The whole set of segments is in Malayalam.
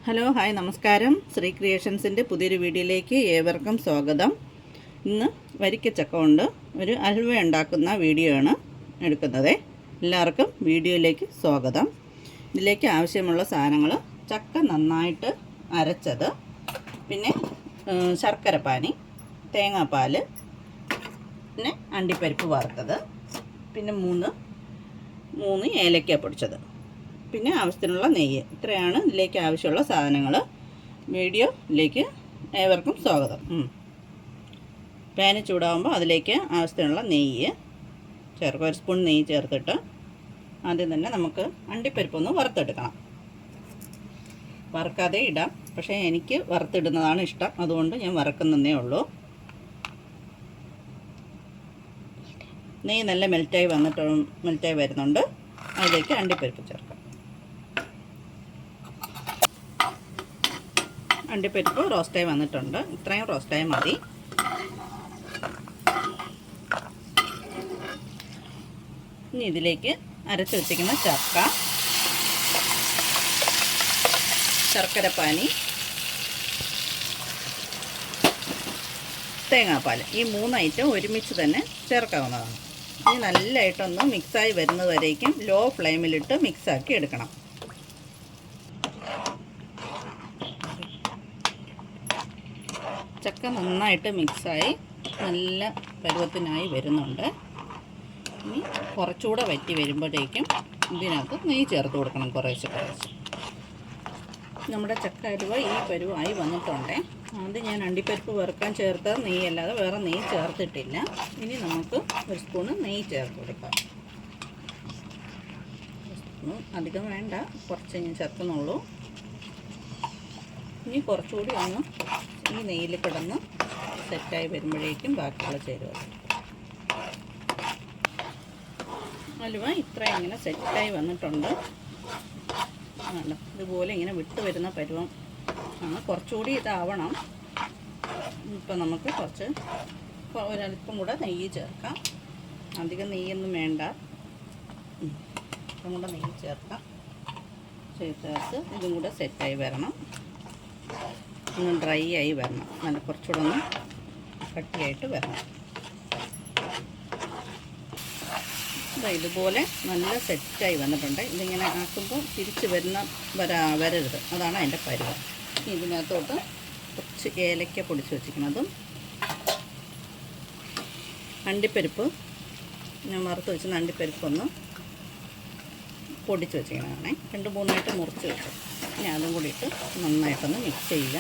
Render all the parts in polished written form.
ഹലോ ഹായ് നമസ്കാരം. ശ്രീ ക്രിയേഷൻസിൻ്റെ പുതിയൊരു വീഡിയോയിലേക്ക് ഏവർക്കും സ്വാഗതം. ഇന്ന് വരിക്കച്ചക്ക കൊണ്ട് ഒരു അൽവ ഉണ്ടാക്കുന്ന വീഡിയോ ആണ് എടുക്കുന്നത്. എല്ലാവർക്കും വീഡിയോയിലേക്ക് സ്വാഗതം. ഇതിലേക്ക് ആവശ്യമുള്ള സാധനങ്ങൾ: ചക്ക നന്നായിട്ട് അരച്ചത്, പിന്നെ ശർക്കരപ്പാനി, തേങ്ങാപ്പാൽ, പിന്നെ അണ്ടിപ്പരിപ്പ് വറുത്തത്, പിന്നെ മൂന്ന് ഏലക്ക പൊടിച്ചത്, പിന്നെ ആവശ്യത്തിനുള്ള നെയ്യ്. ഇത്രയാണ് ഇതിലേക്ക് ആവശ്യമുള്ള സാധനങ്ങൾ. വീഡിയോയിലേക്ക് ഏവർക്കും സ്വാഗതം. പാന് ചൂടാകുമ്പോൾ അതിലേക്ക് ആവശ്യത്തിനുള്ള നെയ്യ് ചേർക്കുക. 1 സ്പൂൺ നെയ്യ് ചേർത്തിട്ട് ആദ്യം തന്നെ നമുക്ക് അണ്ടിപ്പരിപ്പൊന്ന് വറുത്തെടുക്കണം. വറുക്കാതെ ഇടാം, പക്ഷേ എനിക്ക് വറുത്തിടുന്നതാണ് ഇഷ്ടം, അതുകൊണ്ട് ഞാൻ വറുക്കുന്നതേ ഉള്ളൂ. നെയ്യ് നല്ല മെൽറ്റായി വരുന്നുണ്ട്. അതിലേക്ക് അണ്ടിപ്പരിപ്പ് ചേർക്കാം. അണ്ടിപ്പരിപ്പ് റോസ്റ്റായി വന്നിട്ടുണ്ട്. ഇത്രയും റോസ്റ്റായി മതി. ഇനി ഇതിലേക്ക് അരച്ച് വെച്ചിരിക്കുന്ന ചക്ക, ശർക്കരപ്പാനി, തേങ്ങാപ്പാൽ, ഈ 3 ഐറ്റം ഒരുമിച്ച് തന്നെ ചേർക്കാവുന്നതാണ്. ഇനി നല്ലതായിട്ടൊന്ന് മിക്സായി വരുന്നത് വരേക്കും ലോ ഫ്ലെയിമിലിട്ട് മിക്സാക്കി എടുക്കണം. ചക്ക നന്നായിട്ട് മിക്സായി നല്ല പരുവത്തിനായി വരുന്നുണ്ട്. ഇനി കുറച്ചുകൂടെ വറ്റി വരുമ്പോഴേക്കും ഇതിനകത്ത് നെയ്യ് ചേർത്ത് കൊടുക്കണം. കുറേശ്ശെ നമ്മുടെ ചക്ക അലുവ ഈ പരുവായി വന്നിട്ടുണ്ട്. അത് ഞാൻ അണ്ടിപ്പരിപ്പ് വറുക്കാൻ ചേർത്ത നെയ്യല്ലാതെ വേറെ നെയ്യ് ചേർത്തിട്ടില്ല. ഇനി നമുക്ക് 1 സ്പൂണ് നെയ്യ് ചേർത്ത് കൊടുക്കാം. അധികം വേണ്ട, കുറച്ച് ഞാൻ ചേർക്കുന്നുള്ളൂ. ഇനി കുറച്ചുകൂടി ഒന്ന് ഈ നെയ്യിൽ കിടന്ന് സെറ്റായി വരുമ്പോഴേക്കും ബാക്കിയുള്ള ചേരുവ. അലുവ ഇത്ര ഇങ്ങനെ സെറ്റായി വന്നിട്ടുണ്ട്. ഇതുപോലെ ഇങ്ങനെ വിട്ട് വരുന്ന പരുവം ആണ്. കുറച്ചുകൂടി ഇതാവണം. ഇപ്പം നമുക്ക് ഒരല്പം കൂടെ നെയ്യ് ചേർക്കാം. അധികം നെയ്യൊന്നും വേണ്ട, അല്പം കൂടെ നെയ്യ് ചേർക്കാം. ചേർത്ത് ഇതും കൂടെ സെറ്റായി വരണം. ഒന്ന് ഡ്രൈ ആയി വരണം. നല്ല കുറച്ചുകൂടെ ഒന്ന് കട്ടിയായിട്ട് വരണം. ഇതുപോലെ നല്ല സെറ്റായി വന്നിട്ടുണ്ട്. ഇതിങ്ങനെ ആക്കുമ്പോൾ തിരിച്ച് വരരുത്, അതാണ് അതിൻ്റെ പരുവം. ഇതിനകത്തോട്ട് കുറച്ച് ഏലക്ക പൊടിച്ച് വെച്ചിരിക്കുന്നതും അണ്ടിപ്പരിപ്പ്, ഞാൻ വറുത്ത് വെച്ചിരുന്ന അണ്ടിപ്പരിപ്പൊന്ന് പൊടിച്ച് വെച്ചിരിക്കുന്നതാണേ. 2-3 മുറിച്ച് വെച്ചു. ഇനി അതും കൂടി ഇട്ട് നന്നായിട്ടൊന്ന് മിക്സ് ചെയ്യുക.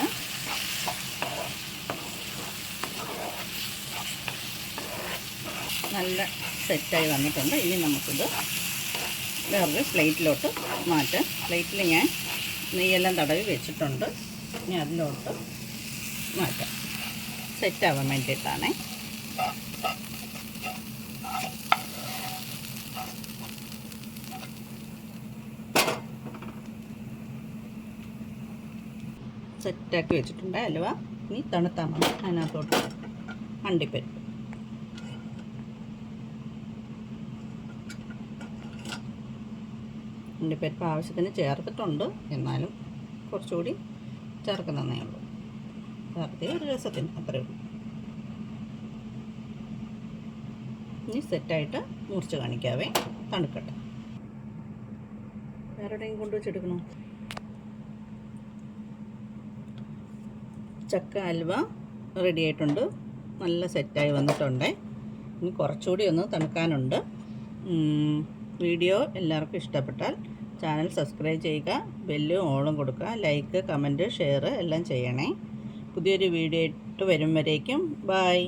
നല്ല സെറ്റായി വന്നിട്ടുണ്ട്. ഇനി നമുക്കിത് വേറൊരു പ്ലേറ്റിലോട്ട് മാറ്റാം. പ്ലേറ്റിൽ ഞാൻ നെയ്യെല്ലാം തടവി വെച്ചിട്ടുണ്ട്. ഇനി അതിലോട്ട് മാറ്റാം. സെറ്റാവാൻ വേണ്ടിയിട്ടാണേ. സെറ്റാക്കി വെച്ചിട്ടുണ്ട് അലുവ. ഇനി തണുത്താൽ മതി. അതിനകത്തോട്ട് അണ്ടിപ്പരിപ്പ്, അണ്ടിപ്പരിപ്പ് ആവശ്യത്തിന് ചേർത്തിട്ടുണ്ട്, എന്നാലും കുറച്ചുകൂടി ചേർക്കുന്നതേ ഉള്ളൂ. ചേർത്തി ഒരു രസത്തിന് അത്രയേ ഉള്ളൂ. ഇനി സെറ്റായിട്ട് മുറിച്ച് കാണിക്കാവേ. തണുക്കട്ടെ. വേറെ എവിടെയും കൊണ്ടുവച്ചെടുക്കണോ? ചക്ക അൽവ റെഡി ആയിട്ടുണ്ട്. നല്ല സെറ്റായി വന്നിട്ടുണ്ട്. ഇനി കുറച്ചുകൂടി ഒന്ന് തണുക്കാനുണ്ട്. വീഡിയോ എല്ലാവർക്കും ഇഷ്ടപ്പെട്ടാൽ ചാനൽ സബ്സ്ക്രൈബ് ചെയ്യുക, ബെല്ലും ഓളും കൊടുക്കുക, ലൈക്ക്, കമൻറ്റ്, ഷെയർ എല്ലാം ചെയ്യണേ. പുതിയൊരു വീഡിയോ ഇട്ട് വരും വരേക്കും ബൈ.